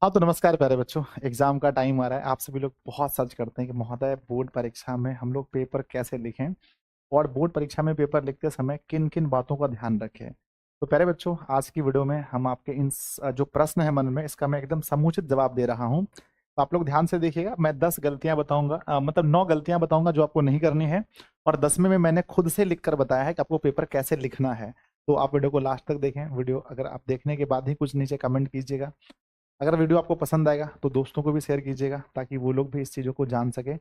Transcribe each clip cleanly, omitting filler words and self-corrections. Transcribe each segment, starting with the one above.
हाँ तो नमस्कार प्यारे बच्चों। एग्जाम का टाइम आ रहा है। आप सभी लोग बहुत सर्च करते हैं कि महोदय बोर्ड परीक्षा में हम लोग पेपर कैसे लिखें और बोर्ड परीक्षा में पेपर लिखते समय किन किन बातों का ध्यान रखें। तो प्यारे बच्चों, आज की वीडियो में हम आपके जो प्रश्न है मन में, इसका मैं एकदम समुचित जवाब दे रहा हूँ। तो आप लोग ध्यान से देखिएगा। मैं 10 गलतियां बताऊंगा, मतलब 9 गलतियां बताऊंगा जो आपको नहीं करनी है, और 10वें में मैंने खुद से लिख कर बताया है कि आपको पेपर कैसे लिखना है। तो आप वीडियो को लास्ट तक देखें। वीडियो अगर आप देखने के बाद ही कुछ नीचे कमेंट कीजिएगा। अगर वीडियो आपको पसंद आएगा तो दोस्तों को भी शेयर कीजिएगा ताकि वो लोग भी इस चीज़ों को जान सके।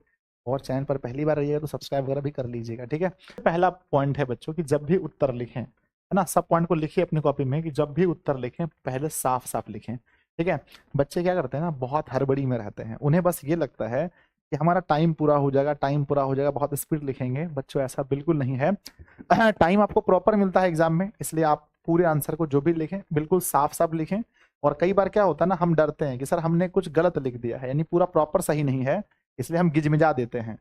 और चैनल पर पहली बार रहिएगा तो सब्सक्राइब वगैरह भी कर लीजिएगा, ठीक है। पहला पॉइंट है बच्चों कि जब भी उत्तर लिखें, है ना, सब पॉइंट को लिखिए अपनी कॉपी में कि जब भी उत्तर लिखें पहले साफ साफ लिखें, ठीक है। बच्चे क्या करते हैं ना, बहुत हड़बड़ी में रहते हैं। उन्हें बस ये लगता है कि हमारा टाइम पूरा हो जाएगा, टाइम पूरा हो जाएगा, बहुत स्पीड लिखेंगे। बच्चों ऐसा बिल्कुल नहीं है। टाइम आपको प्रॉपर मिलता है एग्जाम में, इसलिए आप पूरे आंसर को जो भी लिखें बिल्कुल साफ साफ लिखें। और कई बार क्या होता है ना, हम डरते हैं कि सर हमने कुछ गलत लिख दिया है, यानी पूरा प्रॉपर सही नहीं है, इसलिए हम गिजमिजा देते हैं।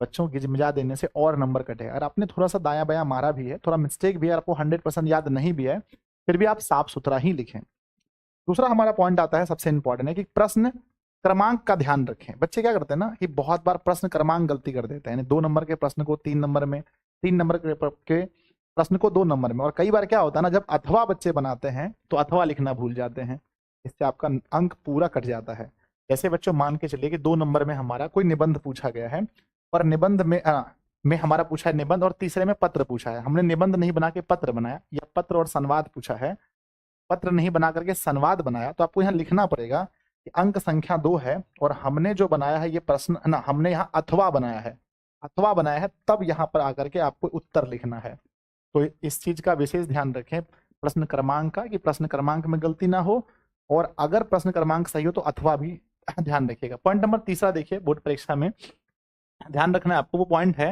बच्चों, गिजमिजा देने से और नंबर कटे। अगर आपने थोड़ा सा दायां बायां मारा भी है, थोड़ा मिस्टेक भी है, आपको 100% याद नहीं भी है, फिर भी आप साफ सुथरा ही लिखें। दूसरा हमारा पॉइंट आता है, सबसे इंपॉर्टेंट है कि प्रश्न क्रमांक का ध्यान रखें। बच्चे क्या करते हैं ना कि बहुत बार प्रश्न क्रमांक गलती कर देते हैं, यानी 2 नंबर के प्रश्न को 3 नंबर में, 3 नंबर के प्रश्न को 2 नंबर में। और कई बार क्या होता है ना, जब अथवा बच्चे बनाते हैं तो अथवा लिखना भूल जाते हैं, इससे आपका अंक पूरा कट जाता है। जैसे बच्चों मान के चलिए कि 2 नंबर में हमारा कोई निबंध पूछा गया है, और निबंध में हमारा पूछा है निबंध, और तीसरे में पत्र पूछा है। हमने निबंध नहीं बना के पत्र बनाया, या पत्र और संवाद पूछा है, पत्र नहीं बना करके संवाद बनाया, तो आपको यहाँ लिखना पड़ेगा कि अंक संख्या 2 है और हमने जो बनाया है ये प्रश्न ना, हमने यहाँ अथवा बनाया है, अथवा बनाया है, तब यहाँ पर आकर के आपको उत्तर लिखना है। तो इस चीज का विशेष ध्यान रखें प्रश्न क्रमांक का, कि प्रश्न क्रमांक में गलती ना हो, और अगर प्रश्न क्रमांक सही हो तो अथवा भी ध्यान रखिएगा। पॉइंट नंबर तीसरा देखिए, बोर्ड परीक्षा में ध्यान रखना है आपको, वो पॉइंट है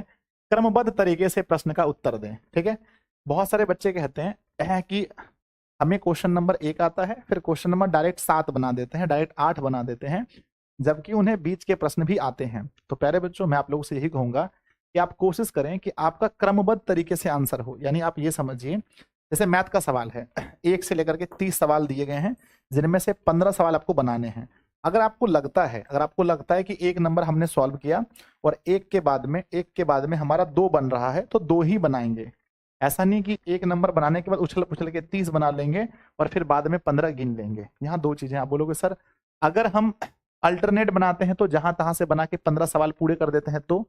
क्रमबद्ध तरीके से प्रश्न का उत्तर दें, ठीक है। बहुत सारे बच्चे कहते हैं कि हमें क्वेश्चन नंबर 1 आता है, फिर क्वेश्चन नंबर डायरेक्ट 7 बना देते हैं, डायरेक्ट 8 बना देते हैं, जबकि उन्हें बीच के प्रश्न भी आते हैं। तो प्यारे बच्चों, मैं आप लोगों से यही कहूंगा कि आप कोशिश करें कि आपका क्रमबद्ध तरीके से आंसर हो। यानी आप ये समझिए, जैसे मैथ का सवाल है, 1 से लेकर के 30 सवाल दिए गए हैं, जिनमें से 15 सवाल आपको बनाने हैं। अगर आपको लगता है कि 1 नंबर हमने सॉल्व किया और एक के बाद में हमारा 2 बन रहा है, तो 2 ही बनाएंगे। ऐसा नहीं कि 1 नंबर बनाने के बाद उछल उछल के 30 बना लेंगे और फिर बाद में 15 गिन लेंगे। यहाँ 2 चीजें। आप बोलोगे सर अगर हम अल्टरनेट बनाते हैं तो जहां तहां से बना के 15 सवाल पूरे कर देते हैं तो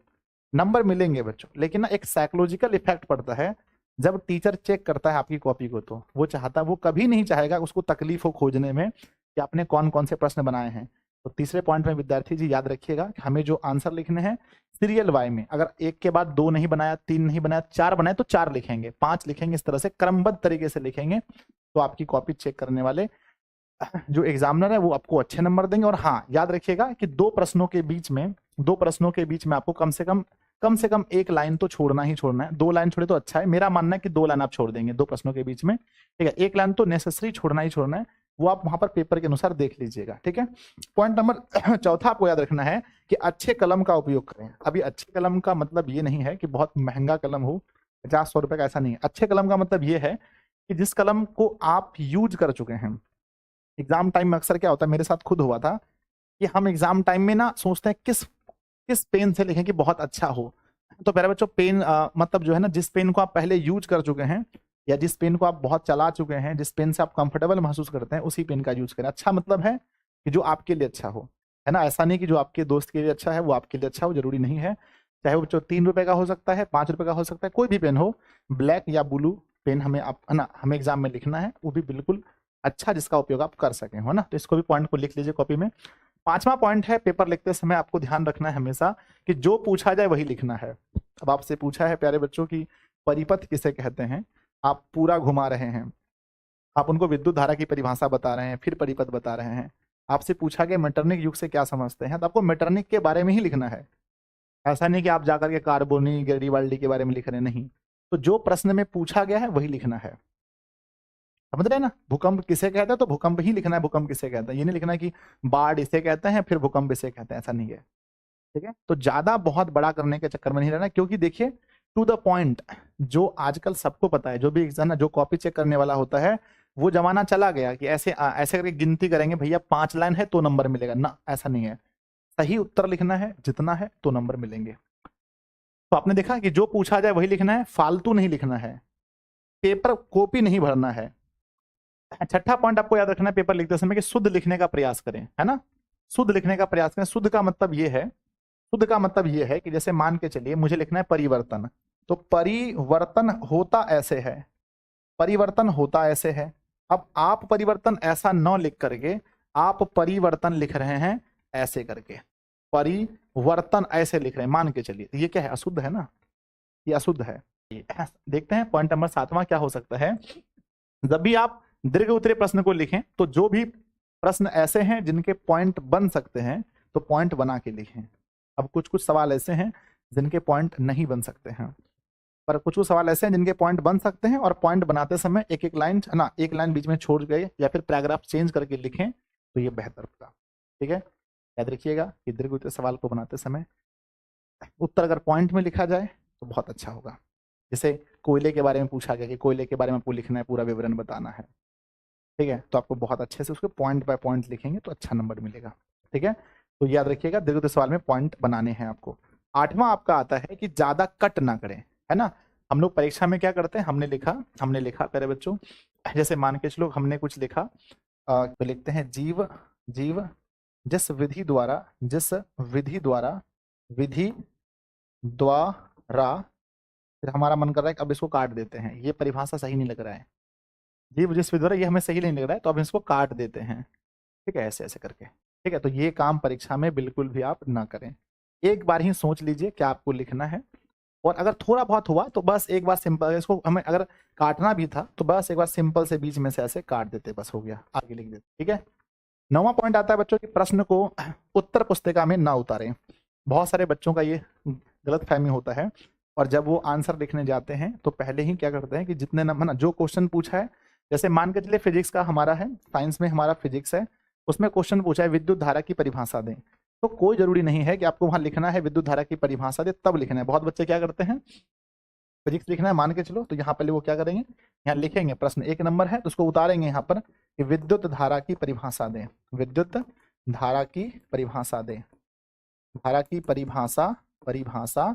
नंबर मिलेंगे बच्चों, लेकिन ना एक साइकोलॉजिकल इफेक्ट पड़ता है। जब टीचर चेक करता है आपकी कॉपी को, तो वो कभी नहीं चाहेगा उसको तकलीफ हो खोजने में कि आपने कौन कौन से प्रश्न बनाए हैं। तो तीसरे पॉइंट में विद्यार्थी जी याद रखिएगा कि हमें जो आंसर लिखने हैं सीरियल वाई में, अगर 1 के बाद 2 नहीं बनाया, 3 नहीं बनाया, 4 बनाए तो 4 लिखेंगे, 5 लिखेंगे, इस तरह से क्रमबद्ध तरीके से लिखेंगे। तो आपकी कॉपी चेक करने वाले जो एग्जामिनर है वो आपको अच्छे नंबर देंगे। और हाँ, याद रखिएगा कि दो प्रश्नों के बीच में आपको कम से कम 1 लाइन तो छोड़ना ही छोड़ना है। 2 लाइन छोड़े तो अच्छा है, मेरा मानना है कि 2 लाइन आप छोड़ देंगे 2 प्रश्नों के बीच में, ठीक है। 1 लाइन तो नेसेसरी छोड़ना ही छोड़ना है, वो आप वहां पर पेपर के अनुसार देख लीजिएगा, ठीक है। पॉइंट नंबर चौथा आपको याद रखना है कि अच्छे कलम का उपयोग करें। अभी अच्छे कलम का मतलब ये नहीं है कि बहुत महंगा कलम हो, 50-100 रुपए का, ऐसा नहीं है। अच्छे कलम का मतलब ये है कि जिस कलम को आप यूज कर चुके हैं। एग्जाम टाइम में अक्सर क्या होता है, मेरे साथ खुद हुआ था कि हम एग्जाम टाइम में ना सोचते हैं किस किस पेन से लिखें कि बहुत अच्छा हो। तो प्यारे बच्चों, पेन मतलब जो है ना, जिस पेन को आप पहले यूज कर चुके हैं, या जिस पेन को आप बहुत चला चुके हैं, जिस पेन से आप कंफर्टेबल महसूस करते हैं, उसी पेन का यूज करें। अच्छा मतलब है कि जो आपके लिए अच्छा हो, है ना। ऐसा नहीं कि जो आपके दोस्त के लिए अच्छा है वो आपके लिए अच्छा हो, जरूरी नहीं है। चाहे वो बच्चों 3 रुपए का हो सकता है, 5 रुपए का हो सकता है, कोई भी पेन हो, ब्लैक या ब्लू पेन हमें आप, है ना, हमें एग्जाम में लिखना है, वो भी बिल्कुल अच्छा जिसका उपयोग आप कर सकें, है ना। तो इसको भी पॉइंट को लिख लीजिए कॉपी में। पांचवा पॉइंट है, पेपर लिखते समय आपको ध्यान रखना है हमेशा कि जो पूछा जाए वही लिखना है। अब आपसे पूछा है प्यारे बच्चों की परिपथ किसे कहते हैं, आप पूरा घुमा रहे हैं, आप उनको विद्युत धारा की परिभाषा बता रहे हैं, फिर परिपथ बता रहे हैं। आपसे पूछा गया मेटरनिक युग से क्या समझते हैं, तो आपको मेटरनिक के बारे में ही लिखना है। ऐसा नहीं कि आप जाकर के कार्बोनी गेरिबाल्डी के बारे में लिख रहे हैं, नहीं। तो जो प्रश्न में पूछा गया है वही लिखना है, समझ रहे हैं ना। भूकंप किसे कहते हैं तो भूकंप ही लिखना है, भूकंप किसे कहते हैं। ये नहीं लिखना है कि बाढ़ इसे कहते हैं फिर भूकंप इसे कहते हैं, ऐसा नहीं है, ठीक है। तो ज्यादा बहुत बड़ा करने के चक्कर में नहीं रहना, क्योंकि देखिए टू द पॉइंट, जो आजकल सबको पता है, जो भी एग्जाम जो कॉपी चेक करने वाला होता है, वो जमाना चला गया कि ऐसे ऐसे करके गिनती करेंगे भैया 5 लाइन है तो नंबर मिलेगा ना, ऐसा नहीं है। सही उत्तर लिखना है जितना है तो नंबर मिलेंगे। तो आपने देखा कि जो पूछा जाए वही लिखना है, फालतू नहीं लिखना है, पेपर कॉपी नहीं भरना है। छठा पॉइंट आपको याद रखना है पेपर लिखते समय कि शुद्ध लिखने का प्रयास करें, है ना, शुद्ध लिखने का प्रयास करें। शुद्ध का मतलब ये है, शुद्ध का मतलब ये है कि जैसे मान के चलिए मुझे लिखना है परिवर्तन, तो परिवर्तन होता ऐसे है, परिवर्तन होता ऐसे है। अब आप परिवर्तन ऐसा न लिख करके आप परिवर्तन लिख रहे हैं ऐसे करके, परिवर्तन ऐसे लिख रहे हैं मान के चलिए, ये क्या है, अशुद्ध है ना, ये अशुद्ध है। देखते हैं पॉइंट नंबर 7वां क्या हो सकता है। जब भी आप दीर्घ उत्तरीय प्रश्न को लिखें तो जो भी प्रश्न ऐसे हैं जिनके पॉइंट बन सकते हैं तो पॉइंट बना के लिखें। अब कुछ कुछ सवाल ऐसे हैं जिनके पॉइंट नहीं बन सकते हैं, पर कुछ कुछ सवाल ऐसे हैं जिनके पॉइंट बन सकते हैं, और पॉइंट बनाते समय एक एक लाइन ना, एक लाइन बीच में छोड़ गए या फिर पैराग्राफ चेंज करके लिखें तो ये बेहतर होगा। ठीक है, याद रखिएगा कि दीर्घ उत्तरीय सवाल को बनाते समय उत्तर अगर पॉइंट में लिखा जाए तो बहुत अच्छा होगा। जैसे कोयले के बारे में पूछा गया कि कोयले के बारे में आपको लिखना है, पूरा विवरण बताना है, ठीक है, तो आपको बहुत अच्छे से उसको पॉइंट बाय पॉइंट लिखेंगे तो अच्छा नंबर मिलेगा। ठीक है, तो याद रखिएगा दीर्घ उत्तरीय सवाल में पॉइंट बनाने हैं आपको। 8वां आपका आता है कि ज्यादा कट ना करें, है ना। हम लोग परीक्षा में क्या करते हैं, हमने लिखा प्यारे बच्चों, जैसे मान के चलो हमने कुछ लिखा, तो लिखते हैं जीव जीव जिस विधि द्वारा विधि द्वारा, फिर हमारा मन कर रहा है कि अब इसको काट देते हैं, ये परिभाषा सही नहीं लग रहा है, जीव जिस विधि द्वारा ये हमें सही नहीं लग रहा है तो अब इसको काट देते हैं। ठीक है, ऐसे ऐसे करके। ठीक है, तो ये काम परीक्षा में बिल्कुल भी आप ना करें। एक बार ही सोच लीजिए क्या आपको लिखना है, और अगर थोड़ा बहुत हुआ तो बस एक बार सिंपल, इसको हमें अगर काटना भी था तो बस एक बार सिंपल से बीच में से ऐसे काट देते, बस हो गया, आगे लिख देते। ठीक है, 9वां पॉइंट आता है बच्चों कि प्रश्न को उत्तर पुस्तिका में ना उतारें। बहुत सारे बच्चों का ये गलत फहमी होता है, और जब वो आंसर लिखने जाते हैं तो पहले ही क्या करते हैं कि जितने नंबर ना, जो क्वेश्चन पूछा है, जैसे मान के चलिए फिजिक्स का हमारा है, साइंस में हमारा फिजिक्स है, उसमें क्वेश्चन पूछा है विद्युत धारा की परिभाषा दें, तो कोई जरूरी नहीं है कि आपको वहां लिखना है विद्युत धारा की परिभाषा दे तब लिखना है। बहुत बच्चे क्या करते हैं, फिजिक्स लिखना है मान के चलो, तो यहाँ पहले वो क्या करेंगे, यहाँ लिखेंगे प्रश्न 1 नंबर है तो उसको उतारेंगे यहाँ पर कि विद्युत धारा की परिभाषा दें, विद्युत धारा की परिभाषा दें, धारा की परिभाषा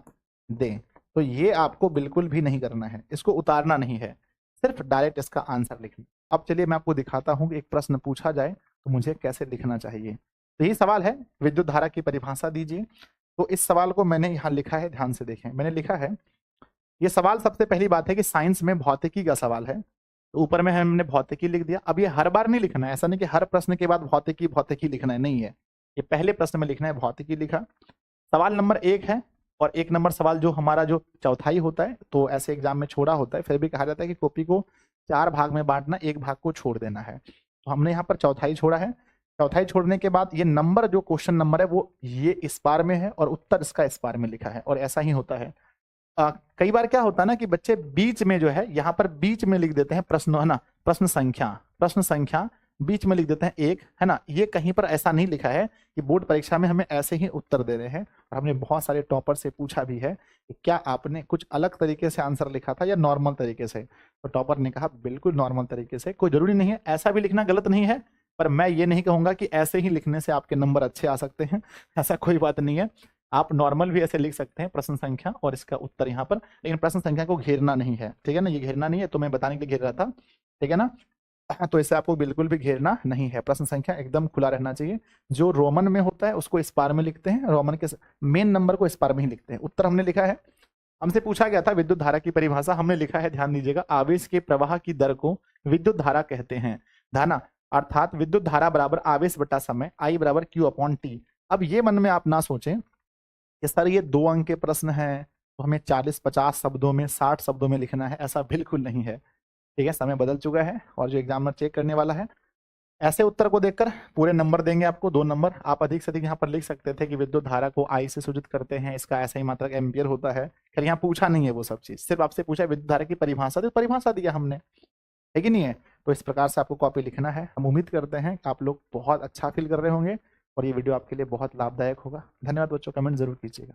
दें। तो ये आपको बिल्कुल भी नहीं करना है, इसको उतारना नहीं है, सिर्फ डायरेक्ट इसका आंसर लिखना। अब चलिए मैं आपको दिखाता हूँ कि एक प्रश्न पूछा जाए तो मुझे कैसे लिखना चाहिए। तो यही सवाल है, विद्युत धारा की परिभाषा दीजिए। तो इस सवाल को मैंने यहाँ लिखा है, ध्यान से देखें, मैंने लिखा है ये सवाल, सबसे पहली बात है कि साइंस में भौतिकी का सवाल है, तो ऊपर में हमने भौतिकी लिख दिया। अब ये हर बार नहीं लिखना है, ऐसा नहीं कि हर प्रश्न के बाद भौतिकी लिखना है, नहीं है, ये पहले प्रश्न में लिखना है भौतिकी लिखा। सवाल नंबर 1 है, और 1 नंबर सवाल जो हमारा जो चौथाई होता है, तो ऐसे एग्जाम में छोड़ा होता है, फिर भी कहा जाता है कि कॉपी को 4 भाग में बांटना, 1 भाग को छोड़ देना है, तो हमने यहाँ पर चौथाई छोड़ा है। चौथाई छोड़ने के बाद ये नंबर, जो क्वेश्चन नंबर है वो ये इस बार में है और उत्तर इसका इस बार में लिखा है, और ऐसा ही होता है। कई बार क्या होता है ना कि बच्चे बीच में जो है यहाँ पर बीच में लिख देते हैं प्रश्न, है ना, प्रश्न संख्या बीच में लिख देते हैं 1, है ना। ये कहीं पर ऐसा नहीं लिखा है कि बोर्ड परीक्षा में हमें ऐसे ही उत्तर दे रहे हैं, और हमने बहुत सारे टॉपर से पूछा भी है कि क्या आपने कुछ अलग तरीके से आंसर लिखा था या नॉर्मल तरीके से, तो टॉपर ने कहा बिल्कुल नॉर्मल तरीके से। कोई जरूरी नहीं है, ऐसा भी लिखना गलत नहीं है, पर मैं ये नहीं कहूंगा कि ऐसे ही लिखने से आपके नंबर अच्छे आ सकते हैं, ऐसा कोई बात नहीं है। आप नॉर्मल भी ऐसे लिख सकते हैं प्रश्न संख्या और इसका उत्तर यहाँ पर, लेकिन प्रश्न संख्या को घेरना नहीं है, ठीक है ना, ये घेरना नहीं है, तो मैं बताने के लिए घेर रहा था, ठीक है ना। तो इसे आपको बिल्कुल भी घेरना नहीं है, प्रश्न संख्या एकदम खुला रहना चाहिए। जो रोमन में होता है उसको इस बार में लिखते हैं, रोमन के मेन नंबर को इस बार में ही लिखते हैं। उत्तर हमने लिखा है, हमसे पूछा गया था विद्युत धारा की परिभाषा, हमने लिखा है, ध्यान दीजिएगा, आवेश के प्रवाह की दर को विद्युत धारा कहते हैं, धारा अर्थात विद्युत धारा बराबर आवेश बटा समय, I बराबर Q/T। अब ये मन में आप ना सोचें कि सर ये 2 अंक के प्रश्न है तो हमें 40-50 शब्दों में, 60 शब्दों में लिखना है, ऐसा बिल्कुल नहीं है, ठीक है। समय बदल चुका है, और जो एग्जामिनर चेक करने वाला है ऐसे उत्तर को देखकर पूरे नंबर देंगे आपको, 2 नंबर। आप अधिक से अधिक यहाँ पर लिख सकते थे कि विद्युत धारा को I से सूचित करते हैं, इसका ऐसा ही मात्रक एम्पियर होता है, खैर यहाँ पूछा नहीं है वो सब चीज, सिर्फ आपसे पूछा विद्युत धारा की परिभाषा, तो परिभाषा दिया हमने, है कि नहीं है। तो इस प्रकार से आपको कॉपी लिखना है। हम उम्मीद करते हैं कि आप लोग बहुत अच्छा फील कर रहे होंगे और ये वीडियो आपके लिए बहुत लाभदायक होगा। धन्यवाद बच्चों, कमेंट जरूर कीजिएगा।